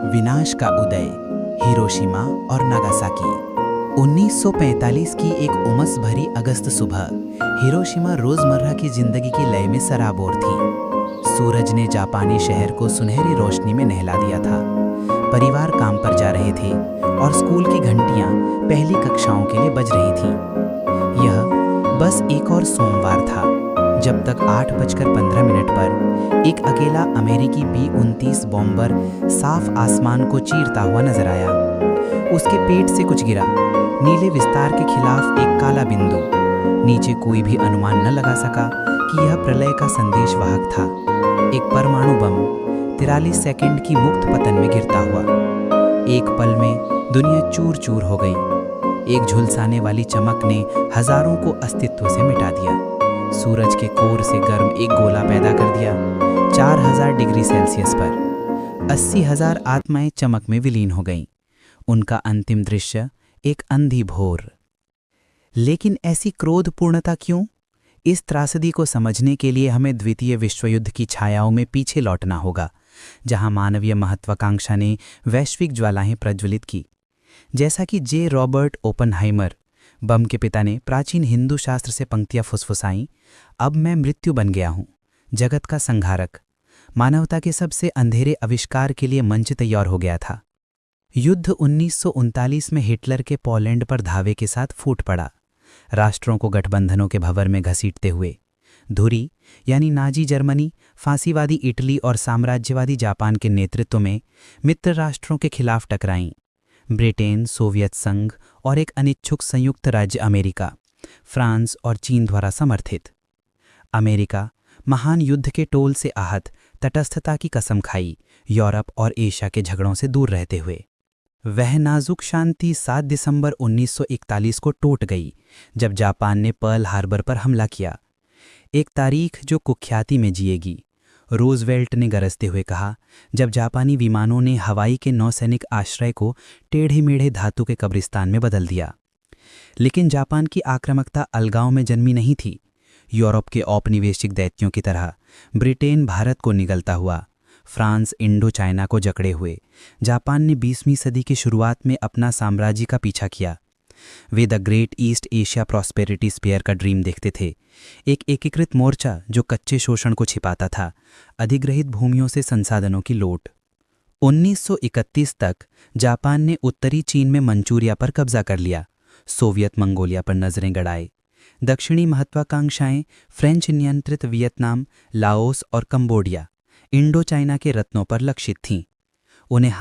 विनाश का उदय, हिरोशिमा और नागासाकी। 1945 की एक उमस भरी अगस्त सुबह हिरोशिमा रोजमर्रा की जिंदगी की लय में सराबोर थी। सूरज ने जापानी शहर को सुनहरी रोशनी में नहला दिया था। परिवार काम पर जा रहे थे और स्कूल की घंटियां पहली कक्षाओं के लिए बज रही थीं। यह बस एक और सोमवार था जब तक 8:15 पर एक अकेला अमेरिकी B-29 बॉम्बर साफ आसमान को चीरता हुआ नजर आया। उसके पेट से कुछ गिरा, नीले विस्तार के खिलाफ एक काला बिंदु। नीचे कोई भी अनुमान न लगा सका कि यह प्रलय का संदेशवाहक था। एक परमाणु बम 43 सेकंड की मुक्त पतन में गिरता हुआ। एक पल में दुनिया चूर चूर हो गई। एक झुलसाने वाली चमक ने हजारों को अस्तित्व से मिटा दिया। सूरज के कोर से गर्म एक गोला पैदा कर दिया। 4000 डिग्री सेल्सियस पर 80,000 आत्माएं चमक में विलीन हो गईं। उनका अंतिम दृश्य एक अंधी भोर। लेकिन ऐसी क्रोधपूर्णता क्यों? इस त्रासदी को समझने के लिए हमें द्वितीय विश्व युद्ध की छायाओं में पीछे लौटना होगा, जहां मानवीय महत्वाकांक्षा ने वैश्विक ज्वालाएं प्रज्वलित की। जैसा कि जे. रॉबर्ट ओपनहाइमर, बम के पिता, ने प्राचीन हिंदू शास्त्र से पंक्तियां फुसफुसाईं, अब मैं मृत्यु बन गया हूं, जगत का संहारक। मानवता के सबसे अंधेरे आविष्कार के लिए मंच तैयार हो गया था। युद्ध 1939 में हिटलर के पोलैंड पर धावे के साथ फूट पड़ा, राष्ट्रों को गठबंधनों के भंवर में घसीटते हुए। धुरी यानी नाजी जर्मनी, फांसीवादी इटली और साम्राज्यवादी जापान के नेतृत्व में मित्र राष्ट्रों के खिलाफ टकराईं। ब्रिटेन, सोवियत संघ और एक अनिच्छुक संयुक्त राज्य अमेरिका, फ्रांस और चीन द्वारा समर्थित। अमेरिका महान युद्ध के टोल से आहत तटस्थता की कसम खाई, यूरोप और एशिया के झगड़ों से दूर रहते हुए। वह नाजुक शांति 7 दिसंबर 1941 को टूट गई जब जापान ने पर्ल हार्बर पर हमला किया। एक तारीख जो कुख्याति में जिएगी। रूजवेल्ट ने गरजते हुए कहा, जब जापानी विमानों ने हवाई के नौसैनिक आश्रय को टेढ़े मेढ़े धातु के कब्रिस्तान में बदल दिया। लेकिन जापान की आक्रामकता अलगाव में जन्मी नहीं थी। यूरोप के औपनिवेशिक दैत्यों की तरह ब्रिटेन भारत को निगलता हुआ, फ्रांस इंडो चाइना को जकड़े हुए, जापान ने 20वीं सदी की शुरुआत में अपना साम्राज्य का पीछा किया। वे the great East Asia prosperity sphere का ड्रीम देखते थे, एक एकीकृत मोर्चा जो कच्चे शोषण को छिपाता था, अधिग्रहित भूमियों से संसाधनों की लूट। 1931 तक जापान ने उत्तरी चीन में मंचूरिया पर कब्जा कर लिया, सोवियत मंगोलिया पर नजरें गड़ाए। दक्षिणी महत्वाकांक्षाएं फ्रेंच नियंत्रित वियतनाम, लाओस और कंबोडिया, इंडो चाइना के रत्नों पर लक्षित थीं। उन्हें